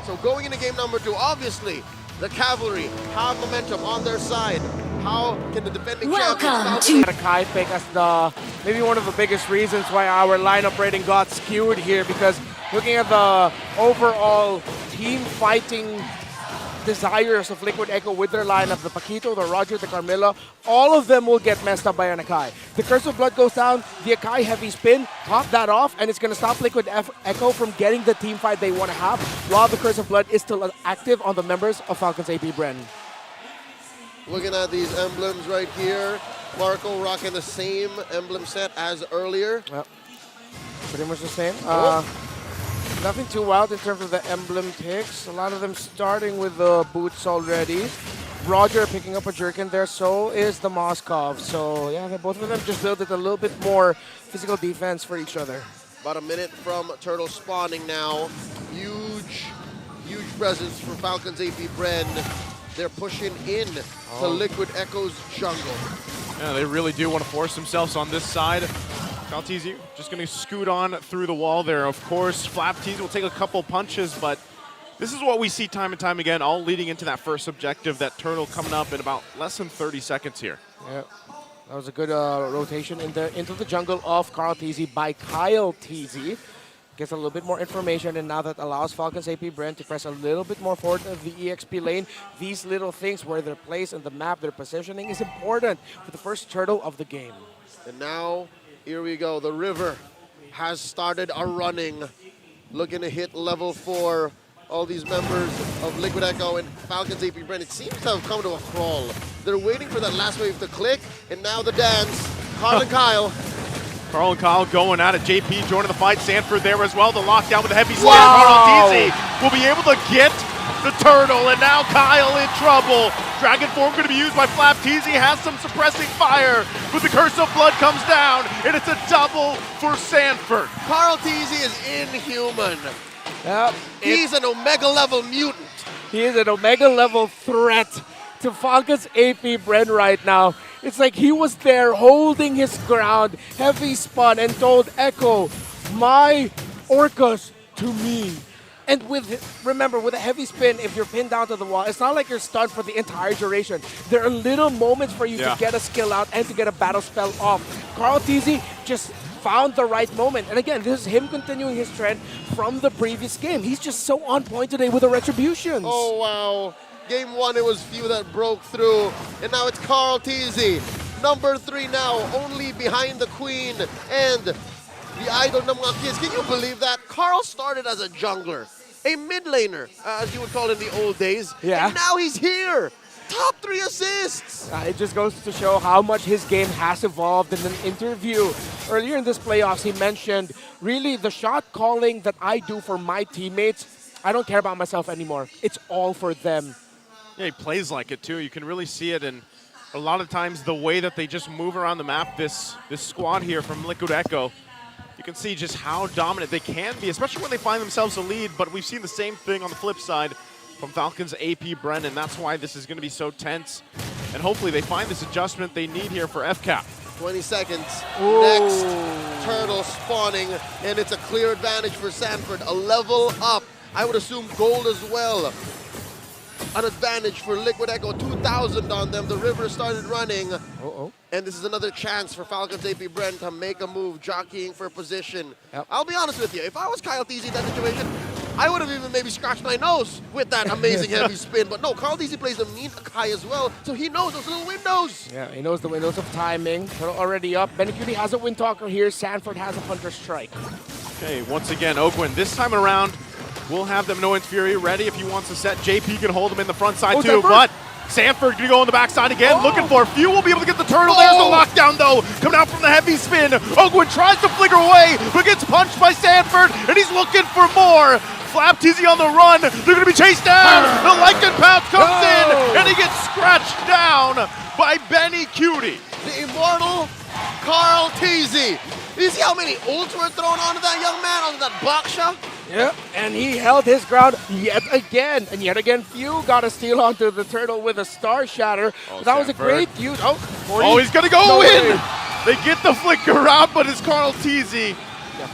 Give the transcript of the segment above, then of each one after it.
So going into game number 2, obviously, the Cavalry have momentum on their side. How can the defending champions... A Kai pick as maybe one of the biggest reasons why our lineup rating got skewed here, because looking at the overall team fighting desires of Liquid Echo with their lineup, the Paquito, the Roger, the Carmilla, all of them will get messed up by an Akai. The Curse of Blood goes down, the Akai heavy spin, top that off, and it's going to stop Liquid Echo from getting the team fight they want to have, while the Curse of Blood is still active on the members of Falcon's AP Bren. Looking at these emblems right here, Marco rocking the same emblem set as earlier. Yep. Pretty much the same. Nothing too wild in terms of the emblem picks. A lot of them starting with the boots already. Roger picking up a jerkin there, so is the Moskov. So yeah, both of them just built it a little bit more physical defense for each other. About a minute from Turtle spawning now. Huge presence for Falcon's AP Bren. They're pushing in to Liquid Echo's jungle. Yeah, they really do want to force themselves on this side. Kaltizi just going to scoot on through the wall there. Of course, Flaptease will take a couple punches, but this is what we see time and time again, all leading into that first objective, that Turtle coming up in about less than 30 seconds here. Yeah, that was a good rotation into the jungle of Carl Teasy by Kyle Teasy. Gets a little bit more information, and now that allows Falcon's AP Bren to press a little bit more forward of the EXP lane. These little things where their place in the map, their positioning is important for the first Turtle of the game. And now, here we go. The river has started a running, looking to hit level 4. All these members of Liquid Echo and Falcon's AP Bren, it seems to have come to a crawl. They're waiting for that last wave to click, and now the dance. Carl and Kyle. Carl and Kyle going at it. JP joining the fight. Sanford there as well. The lockdown with a heavy slam. Wow. Carl Teasy will be able to get the Turtle, and now Kyle in trouble. Dragon Form going to be used by Flap. Teasy has some suppressing fire, but the Curse of Blood comes down, and it's a double for Sanford. Carl Teasy is inhuman. Yep. He's an Omega level mutant. He is an Omega level threat to Falcon's AP Bren right now. It's like he was there holding his ground, heavy spun, and told Echo, my Orcas to me. And remember, with a heavy spin, if you're pinned down to the wall, it's not like you're stunned for the entire duration. There are little moments for you to get a skill out and to get a battle spell off. Carl Teasy just found the right moment. And again, this is him continuing his trend from the previous game. He's just so on point today with the retributions. Oh, wow. Game 1, it was few that broke through. And now it's Carl Teasy. Number 3 now, only behind the Queen and the idol ng mga kids. Can you believe that? Carl started as a jungler, a mid laner, as you would call it in the old days. Yeah. And now he's here. Top 3 assists. It just goes to show how much his game has evolved. In an interview earlier in this playoffs, he mentioned, really, the shot calling that I do for my teammates, I don't care about myself anymore. It's all for them. Yeah, he plays like it too. You can really see it, and a lot of times the way that they just move around the map, this squad here from Liquid Echo, you can see just how dominant they can be, especially when they find themselves a lead. But we've seen the same thing on the flip side from Falcon's AP Bren, and that's why this is going to be so tense. And hopefully they find this adjustment they need here for FCAP. 20 seconds. Ooh. Next, Turtle spawning, and it's a clear advantage for Sanford. A level up. I would assume gold as well. An advantage for Liquid Echo, 2,000 on them. The river started running. And this is another chance for Falcon's AP Bren to make a move, jockeying for position. Yep. I'll be honest with you, if I was Kyle Teasy in that situation, I would have even maybe scratched my nose with that amazing heavy spin. But no, Carl Teasy plays the mean Akai as well, so he knows those little windows. Yeah, he knows the windows of timing. Turtle already up. Benicudi has a Wind Talker here. Sanford has a Hunter Strike. Okay, once again, Ogwin, this time around, we'll have them No Fury ready if he wants to set. JP can hold him in the front side too, Sanford? but Sanford gonna go on the backside again, looking for a few. Will be able to get the Turtle. There's the lockdown though, coming out from the heavy spin. Ogwin tries to flicker away, but gets punched by Sanford, and he's looking for more. Flap Teasy on the run. They're gonna be chased down. The Lycan Pounce comes in, and he gets scratched down by Benny Cutie. The immortal Carl Teasy. You see how many ults were thrown onto that young man, onto that Baksha? Yep, and he held his ground yet again. And yet again, Few got a steal onto the Turtle with a Star Shatter. That was a great use. Oh, 40. Oh, he's going to go No in. way. They get the flicker out, but it's Carl Teasy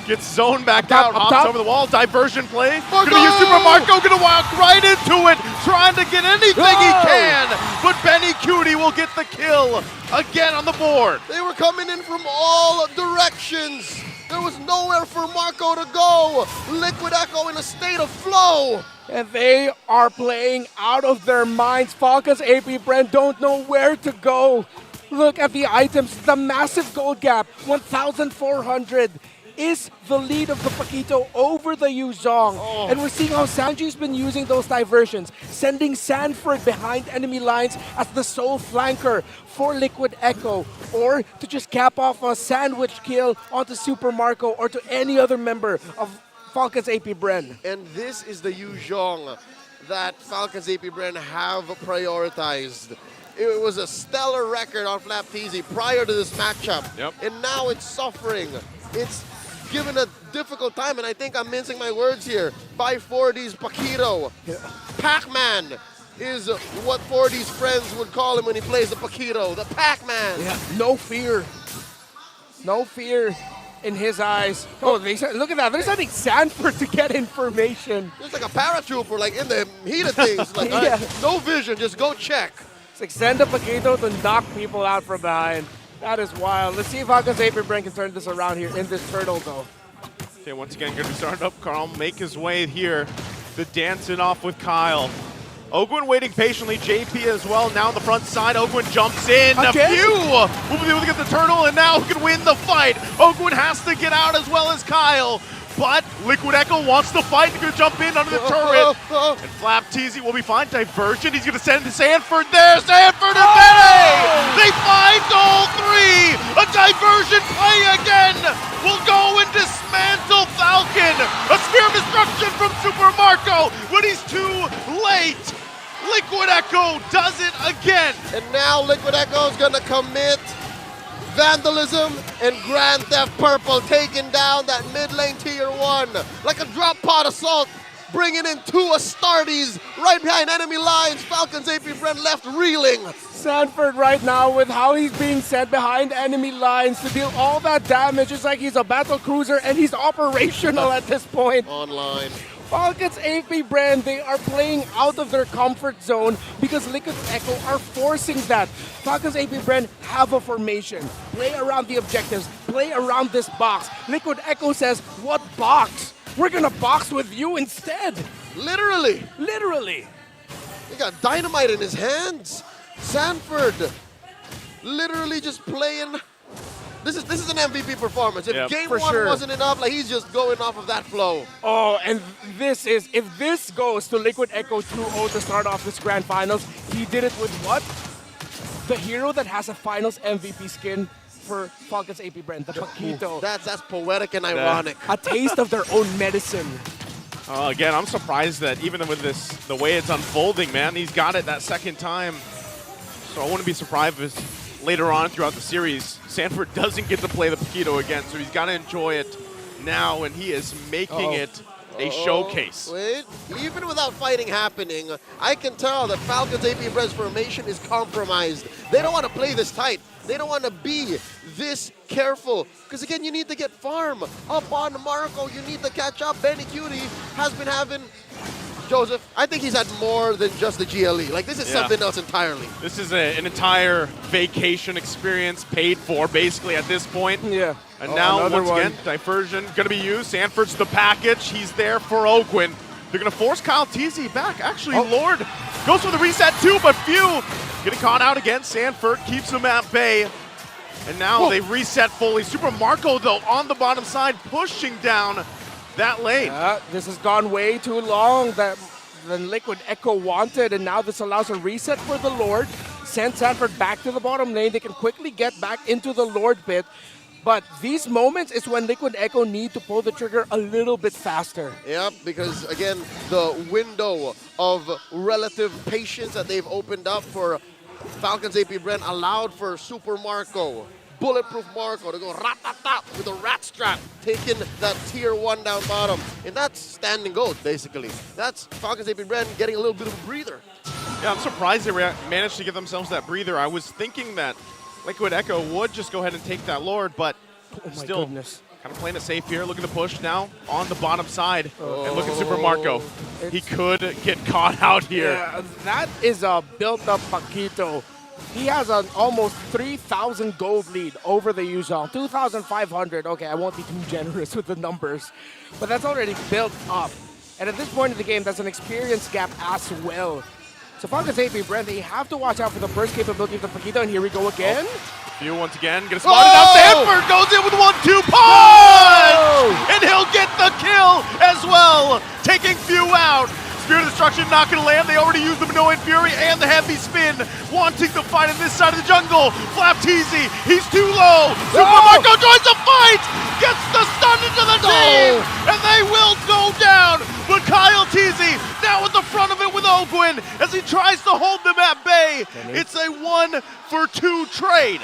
Gets zoned back top, out, up hops top. over the wall, diversion play. Marco! Gonna use Super Marco, gonna walk right into it, trying to get anything he No! can. But Benny Cutie will get the kill again on the board. They were coming in from all directions. There was nowhere for Marco to go. Liquid Echo in a state of flow. And they are playing out of their minds. Falcons, AP, Bren don't know where to go. Look at the items, the massive gold gap, 1,400 is the lead of the Paquito over the Yuzhong. Oh. And we're seeing how Sanji's been using those diversions, sending Sanford behind enemy lines as the sole flanker for Liquid Echo, or to just cap off a sandwich kill onto Super Marco or to any other member of Falcons AP Bren. And this is the Yuzhong that Falcons AP Bren have prioritized. It was a stellar record on Flapteasy prior to this matchup. Yep. And now it's suffering. It's given a difficult time, and I think I'm mincing my words here. By 40's Paquito. Pac-Man is what 40's friends would call him when he plays the Paquito. The Pac-Man. Yeah, no fear. No fear in his eyes. Oh, look at that. They're sending Sanford to get information. It's like a paratrooper, like in the heat of things. Like, all Yeah. right, no vision, just go check. It's like send a Paquito to knock people out from behind. That is wild. Let's see if Falcons AP Bren can turn this around here in this turtle, though. Okay, once again, going to be starting up. Carl make his way here. The dancing off with Kyle. Ogwin waiting patiently. JP as well. Now on the front side, Ogwin jumps in. A Again? few will be able to get the turtle, and now can win the fight. Ogwin has to get out as well as Kyle. But Liquid Echo wants to fight. He's going to jump in under the turret. And Flapteasy will be fine. Diversion. He's going to send to Sanford there. Sanford and Benny! They 5 to all 3. A diversion play again will go and dismantle Falcon. A spear of destruction from Super Marco, but he's too late. Liquid Echo does it again. And now Liquid Echo is going to commit vandalism and Grand Theft Purple, taking down that mid lane tier 1 like a drop pod assault, bringing in 2 Astartes right behind enemy lines. Falcons AP Bren left reeling. Sanford right now with how he's being sent behind enemy lines to deal all that damage. It's like he's a battle cruiser and he's operational at this point. Online. Falcons AP Bren, they are playing out of their comfort zone because Liquid Echo are forcing that. Falcons AP Bren have a formation. Play around the objectives. Play around this box. Liquid Echo says, what box? We're gonna box with you instead. Literally. Literally. He got dynamite in his hands. Sanford literally just playing. This is an MVP performance. If Yep, game for 1 sure. wasn't enough, like he's just going off of that flow. Oh, and this is, if this goes to Liquid Echo 2-0 to start off this grand finals, he did it with what? The hero that has a finals MVP skin for Falcons AP Bren, the Paquito. That's poetic and ironic. A taste of their own medicine. Again, I'm surprised that even with this, the way it's unfolding, man, he's got it that second time. So I wouldn't be surprised if later on throughout the series, Sanford doesn't get to play the Paquito again, so he's got to enjoy it now, and he is making it a showcase. Wait, even without fighting happening, I can tell that Falcons AP Bren's formation is compromised. They don't want to play this tight. They don't want to be this careful. Because again, you need to get farm. Up on Marco, you need to catch up. Benny Cutie has been having, Joseph, I think he's had more than just the GLE. Like, this is something else entirely. This is an entire vacation experience paid for, basically, at this point. Yeah. And now, another once again, diversion going to be used. Sanford's the package. He's there for Ogwin. They're going to force Kyle TZ back. Actually, Lord goes for the reset too, but few getting caught out again. Sanford keeps him at bay. And now they reset fully. Super Marco, though, on the bottom side, pushing down that lane. This has gone way too long than Liquid Echo wanted, and now this allows a reset for the Lord. Send Sanford back to the bottom lane. They can quickly get back into the Lord pit. But these moments is when Liquid Echo need to pull the trigger a little bit faster. Yep, because again, the window of relative patience that they've opened up for Falcons AP Bren allowed for Super Marco, Bulletproof Marco to go rat-tat-tat with a rat strap, taking that tier 1 down bottom. And that's standing gold, basically. That's Falcons AP Bren getting a little bit of a breather. Yeah, I'm surprised they managed to give themselves that breather. I was thinking that Liquid Echo would just go ahead and take that Lord, but Oh my still goodness. Kind of playing it safe here, looking to push now on the bottom side. And look at Super Marco. He could get caught out here. Yeah, that is a built-up Paquito. He has an almost 3,000 gold lead over the Yuzhong. 2,500. Okay, I won't be too generous with the numbers, but that's already built up. And at this point in the game, that's an experience gap as well. So Falcon's AP Bren, they have to watch out for the burst capability of the Paquito, and here we go again. Few once again, gonna spot it out. Sanford goes in with 1-2 punch! And he'll get the kill as well, taking Few out. Spear of Destruction not gonna land. They already used the Minoan Fury and the heavy spin, wanting to fight on this side of the jungle. Flap Teasy, he's too low. Super Marco joins the fight, gets the stun into the team, and they will go down. But Kyle Teasy now at the front of it with Ogwin as he tries to hold them at bay. It's a 1-for-2 trade.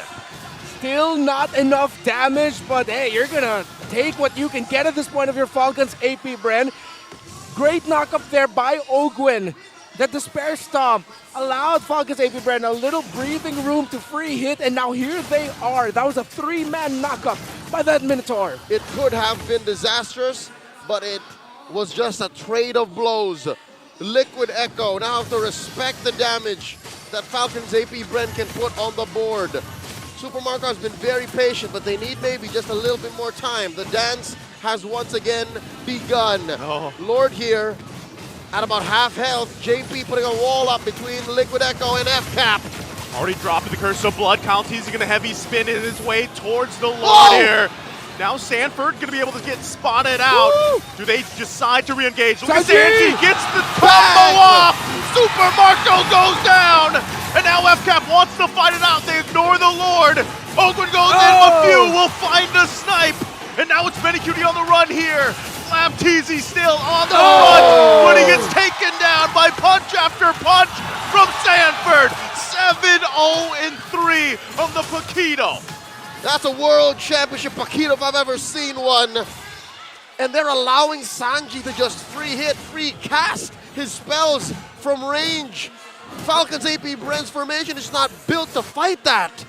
Still not enough damage, but hey, you're gonna take what you can get at this point of your Falcon's AP, Bren. Great knock up there by Ogwin. The Despair Stomp allowed Falcon's AP Bren a little breathing room to free hit, and now here they are. That was a 3-man knockup by that Minotaur. It could have been disastrous, but it was just a trade of blows. Liquid Echo now have to respect the damage that Falcon's AP Bren can put on the board. Super Marco has been very patient, but they need maybe just a little bit more time. The dance has once again begun. Lord here at about half health. JP putting a wall up between Liquid Echo and FCAP. Already dropping the Curse of Blood. Kyle Teasy gonna heavy spin in his way towards the Lord here. Now Sanford gonna be able to get spotted out. Woo! Do they decide to re-engage? Look at Sanji! Sanji, gets the combo off! Super Marco goes down! And now FCAP wants to fight it out. They ignore the Lord. Ogwin goes in, but Few will find a snipe. And now it's Benny Cutie on the run here. Flap Teasy still on the run, but he gets taken down by punch after punch from Sanford. 7-0-3 on the Paquito. That's a World Championship Paquito if I've ever seen one. And they're allowing Sanji to just free cast his spells from range. Falcon's AP Bren's formation is not built to fight that.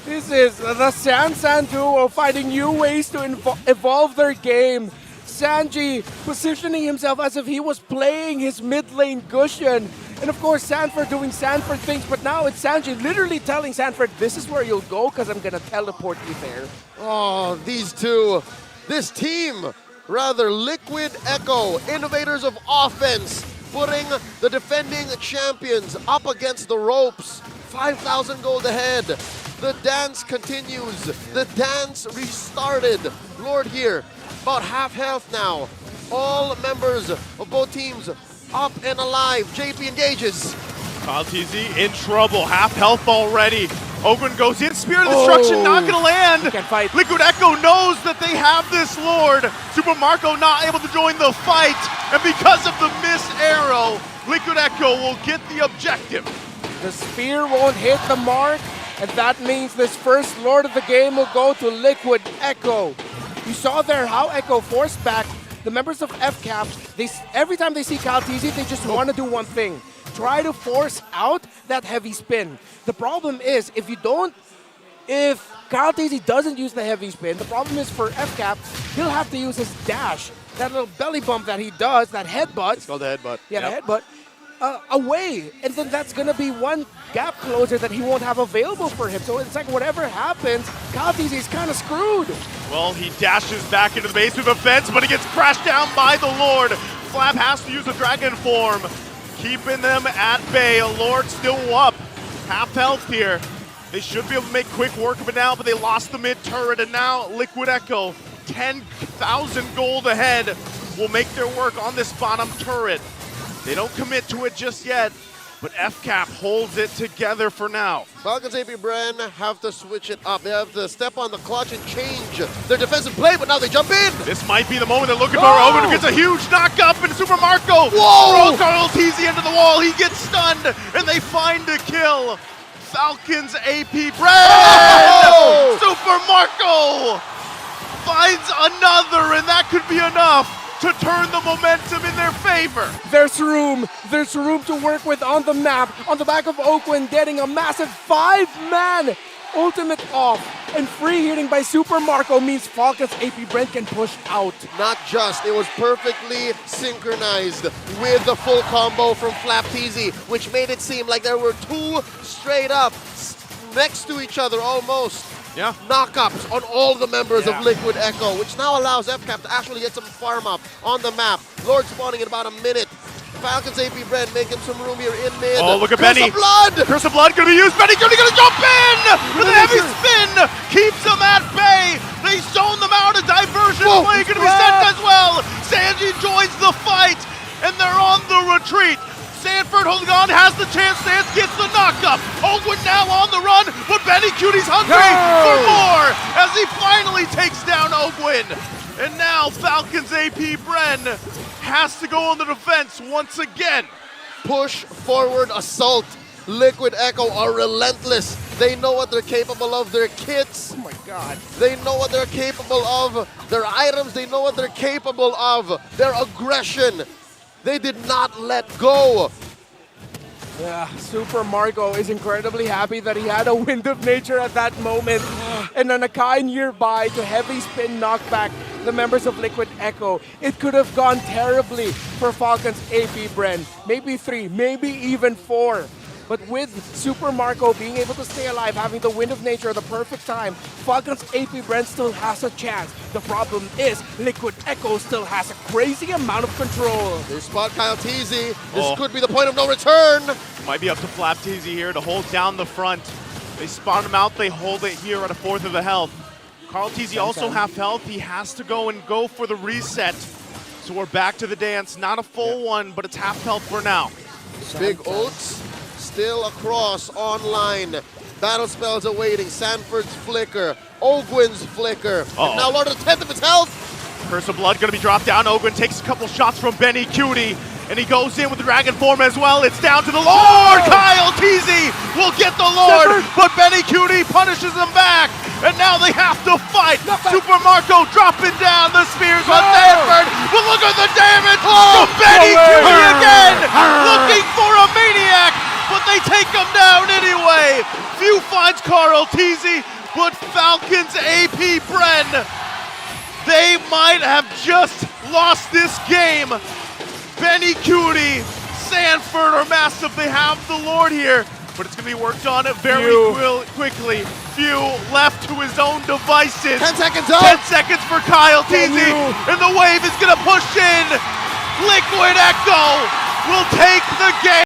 This is the San duo finding new ways to evolve their game. Sanji positioning himself as if he was playing his mid lane Gusion. And of course, Sanford doing Sanford things, but now it's Sanji literally telling Sanford, this is where you'll go because I'm going to teleport you there. Oh, these two, this team, rather, Liquid Echo, innovators of offense, putting the defending champions up against the ropes. 5,000 gold ahead. The dance continues. The dance restarted. Lord here, about half health now. All members of both teams up and alive. JP engages. Kyle Teasy in trouble, half health already. Ogwin goes in, Spear of Destruction not gonna land. Can't fight. Liquid Echo knows that they have this Lord. Super Marco not able to join the fight, and because of the missed arrow, Liquid Echo will get the objective. The spear won't hit the mark, and that means this first Lord of the game will go to Liquid Echo. You saw there how Echo forced back the members of FCAP. Every time they see Kyle Teasy, they just want to do one thing. Try to force out that heavy spin. The problem is, if Kyle Teasy doesn't use the heavy spin, the problem is for FCAP, he'll have to use his dash, that little belly bump that he does, that headbutt. It's called the headbutt. Yeah, the headbutt. Away, and then that's gonna be one gap closer that he won't have available for him. So it's like whatever happens, Kyle Teasy is kind of screwed. Well, he dashes back into the base with a fence, but he gets crashed down by the Lord. Flap has to use the dragon form, keeping them at bay. A Lord still up, half health here. They should be able to make quick work of it now, but they lost the mid turret, and now Liquid Echo, 10,000 gold ahead, will make their work on this bottom turret. They don't commit to it just yet, but FCAP holds it together for now. Falcon's AP Bren have to switch it up. They have to step on the clutch and change their defensive play, but now they jump in. This might be the moment they're looking for. Ogwin gets a huge knock up, and Super Marco throws Kyle Teasy into the wall. He gets stunned, and they find a kill. Falcon's AP Bren! Super Marco finds another, and that could be enough to turn the momentum in their favor. There's room to work with on the map. On the back of Ogwin getting a massive 5-man ultimate off. and free hitting by Super Marco means Falcon's AP Bren can push out. Not just, it was perfectly synchronized with the full combo from Flapteasy, which made it seem like there were two straight up next to each other almost. Yeah. Knockups on all the members of Liquid Echo, which now allows FCAP to actually get some farm up on the map. Lord spawning in about a minute. Falcon's AP Bren making some room here in mid. Oh, look at Curse Benny. of Blood! Curse of Blood gonna be used. Benny Cutie gonna jump in with a heavy spin. Keeps them at bay. They zone them out. A diversion play gonna be sent as well. Sanji joins the fight, and they're on the retreat. Sanford holding on, has the chance. Sans gets the knockup. Ogwin now on the run, but Benny Cutie's hungry for more as he finally takes down Ogwin. And now Falcon's AP Bren has to go on the defense once again. Push forward assault. Liquid Echo are relentless. They know what they're capable of. Their kits. Oh my god. They know what they're capable of. Their items, they know what they're capable of. Their aggression. They did not let go. Yeah, Super Marco is incredibly happy that he had a Wind of Nature at that moment. And an Akai nearby to heavy spin knockback the members of Liquid Echo. It could have gone terribly for Falcon's AP Bren. Maybe 3, maybe even 4. But with Super Marco being able to stay alive, having the Wind of Nature at the perfect time, Falcon's AP Bren still has a chance. The problem is Liquid Echo still has a crazy amount of control. They spot Kyle Teasy. This could be the point of no return. Might be up to Flapteasy here to hold down the front. They spawn him out, they hold it here at a 1/4 of the health. Carl Teasy also half health. He has to go for the reset. So we're back to the dance. Not a full one, but it's half health for now. Big ults still across online. Battle spells awaiting. Sanford's flicker. Ogwin's flicker. And now Lord of the 10th of its health. Curse of Blood gonna be dropped down. Ogwin takes a couple shots from Benny Cutie, and he goes in with the Dragon Form as well. It's down to the Lord! Kyle Teasy will get the Lord, but Benny Cutie punishes him back, and now they have to fight. Super Marco dropping down the spears on Sanford, but look at the damage from Benny Cutie again! Looking for a maniac, but they take him down anyway. Few finds Carl Teasy, but Falcon's AP Bren, they might have just lost this game. Benny Cutie, Sanford are massive. They have the Lord here, but it's going to be worked on very quickly. Few left to his own devices. 10 seconds up. 10 seconds for Kyle Teasy, and the wave is going to push in. Liquid Echo will take the game.